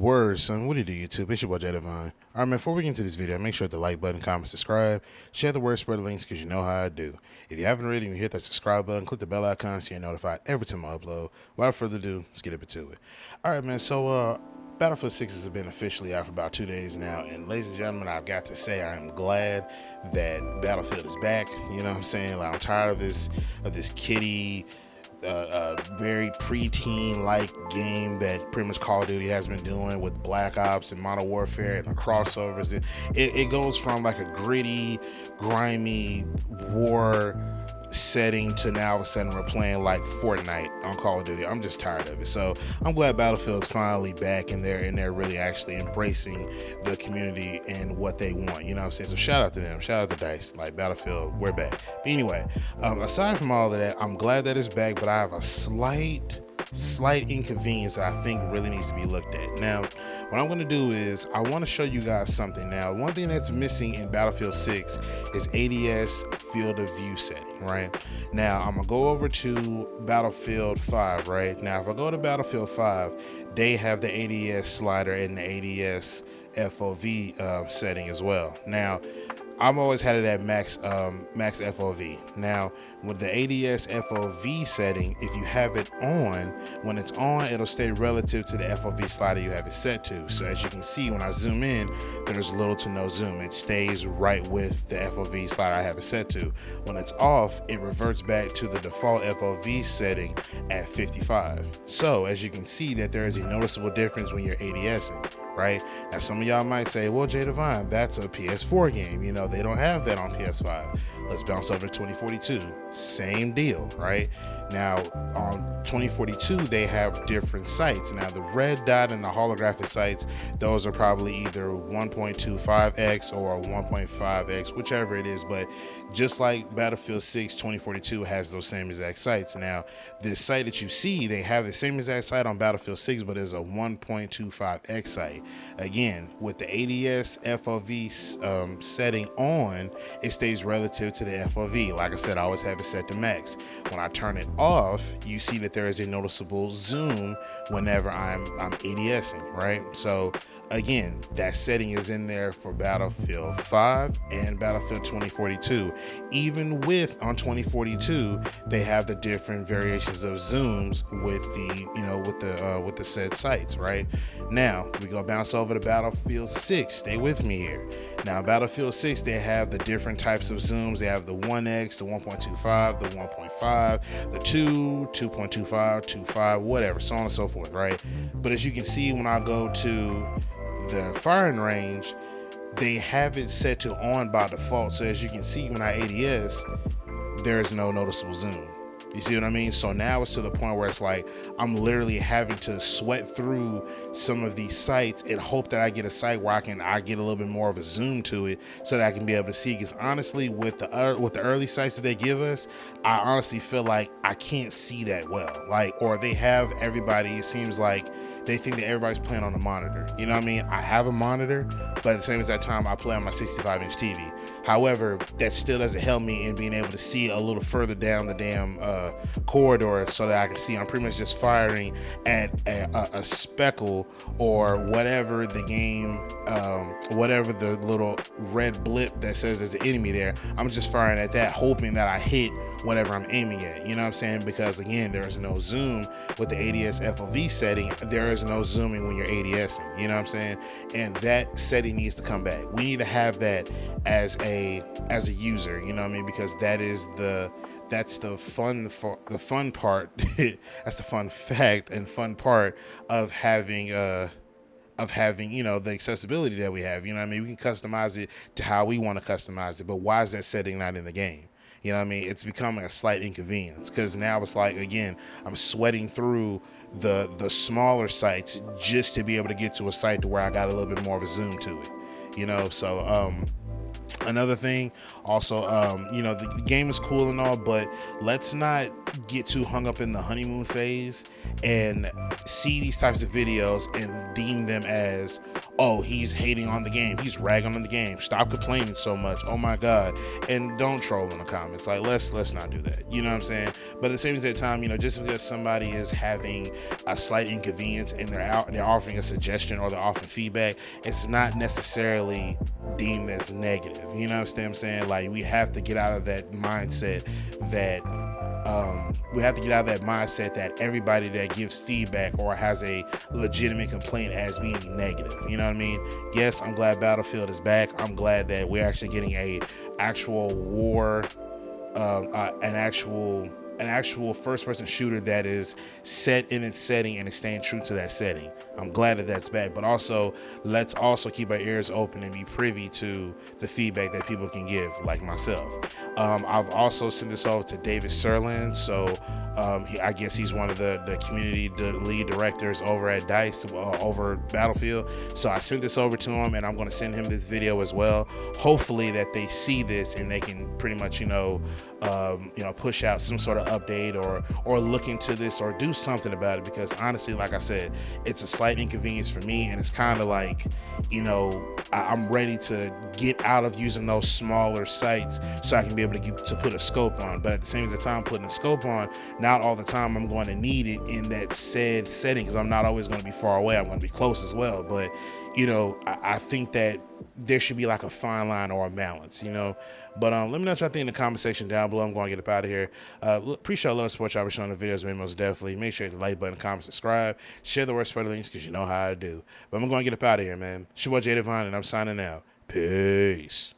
Word, son. What do you do, YouTube? It's your boy, Jada Vine. Alright, man, before we get into this video, make sure to like button, comment, subscribe, share the word, spread the links, because you know how I do. If you haven't already, you hit that subscribe button, click the bell icon so you're notified every time I upload. Without further ado, let's get into it. Alright, man, so, Battlefield 6 has been officially out for about 2 days now, and ladies and gentlemen, I've got to say I'm glad that Battlefield is back. You know what I'm saying? Like, I'm tired of this kiddie, very preteen-like game that pretty much Call of Duty has been doing with Black Ops and Modern Warfare and the crossovers. It goes from like a gritty, grimy war setting to now all of a sudden we're playing like Fortnite on Call of Duty. I'm just tired of it. So I'm glad Battlefield is finally back and they're really actually embracing the community and what they want. You know what I'm saying? So shout out to them. Shout out to DICE. Like, Battlefield, we're back. But anyway, aside from all of that, I'm glad that it's back, but I have a slight inconvenience that I think really needs to be looked at. Now, what I'm going to do is I want to show you guys something. Now, one thing that's missing in Battlefield 6 is ADS field of view setting, right? Now, I'm going to go over to Battlefield 5, right? Now, if I go to Battlefield 5, they have the ADS slider and the ADS FOV setting as well. Now, I've always had it at max FOV. Now, with the ADS FOV setting, if you have it on, when it's on, it'll stay relative to the FOV slider you have it set to. So as you can see, when I zoom in, there's little to no zoom. It stays right with the FOV slider I have it set to. When it's off, it reverts back to the default FOV setting at 55. So as you can see that there is a noticeable difference when you're ADSing. Right now, some of y'all might say, well, Jada Vine, that's a PS4 game. You know, they don't have that on PS5. Let's bounce over to 2042. Same deal, right? Now, on 2042, they have different sights. Now, the red dot and the holographic sights, those are probably either 1.25x or 1.5x, whichever it is. But just like Battlefield 6 2042 has those same exact sights. Now, this sight that you see, they have the same exact sight on Battlefield 6, but it's a 1.25x sight. Again, with the ADS FOV setting on, it stays relative to the FOV. Like I said, I always have it set to max. When I turn it off, you see that there is a noticeable zoom whenever I'm ADSing, right? So again, that setting is in there for Battlefield 5 and Battlefield 2042. Even with on 2042, they have the different variations of zooms with the said sights, right? Now we go bounce over to Battlefield 6. Stay with me here. Now, Battlefield 6, they have the different types of zooms. They have the 1x, the 1.25, the 1.5, the 2, 2.25, 2.5, whatever, so on and so forth, right? But as you can see, when I go to the firing range, they have it set to on by default. So as you can see, when I ADS, there is no noticeable zoom. You see what I mean? So now it's to the point where it's like I'm literally having to sweat through some of these sites and hope that I get a site where I get a little bit more of a zoom to it so that I can be able to see. Because honestly, with the early sites that they give us, I honestly feel like I can't see that well. Like, or they have everybody, it seems like they think that everybody's playing on a monitor. You know what I mean? I have a monitor, but at the same exact time, I play on my 65-inch TV. However, that still doesn't help me in being able to see a little further down the damn corridor so that I can see. I'm pretty much just firing at a speckle or whatever the game, whatever the little red blip that says there's an enemy there. I'm just firing at that, hoping that I hit whatever I'm aiming at. You know what I'm saying? Because again, there is no zoom with the ADS FOV setting. There is no zooming when you're ADSing. You know what I'm saying? And that setting needs to come back. We need to have that as a user. You know what I mean? Because that's the fun part. That's the fun fact and fun part of having the accessibility that we have. You know what I mean? We can customize it to how we want to customize it, but why is that setting not in the game? You know what I mean? It's becoming a slight inconvenience because now it's like, again, I'm sweating through the smaller sites just to be able to get to a site to where I got a little bit more of a zoom to it, you know? So, another thing also, the game is cool and all, but let's not get too hung up in the honeymoon phase and see these types of videos and deem them as, oh, he's hating on the game, he's ragging on the game, stop complaining so much, oh my god, and don't troll in the comments. Like, let's not do that, you know what I'm saying? But at the same time, you know, just because somebody is having a slight inconvenience and they're offering a suggestion or they're offering feedback, it's not necessarily deemed as negative. You know what I'm saying? Like, we have to get out of that mindset that that everybody that gives feedback or has a legitimate complaint as being negative. You know what I mean? Yes, I'm glad Battlefield is back. I'm glad that we're actually getting a actual war, an actual first-person shooter that is set in its setting and is staying true to that setting. I'm glad that that's back, but also let's also keep our ears open and be privy to the feedback that people can give, like myself. I've also sent this over to David Serlin, so I guess he's one of the community lead directors over at DICE, over Battlefield. So I sent this over to him, and I'm going to send him this video as well. Hopefully that they see this and they can pretty much, push out some sort of update or look into this or do something about it, because honestly, like I said, it's a slight inconvenience for me, and it's kind of like, I'm ready to get out of using those smaller sites so I can be able to put a scope on. But at the same time, putting a scope on, not all the time I'm going to need it in that said setting, because I'm not always going to be far away. I'm going to be close as well. But I think that there should be like a fine line or a balance, But let me know what y'all think in the comment section down below. I'm going to get up out of here. Appreciate all the support y'all for showing the videos, man, most definitely. Make sure to like button, comment, subscribe, share the word, spread the links, because you know how I do. But I'm going to get up out of here, man. It's your boy Jay Divine, and I'm signing out. Peace.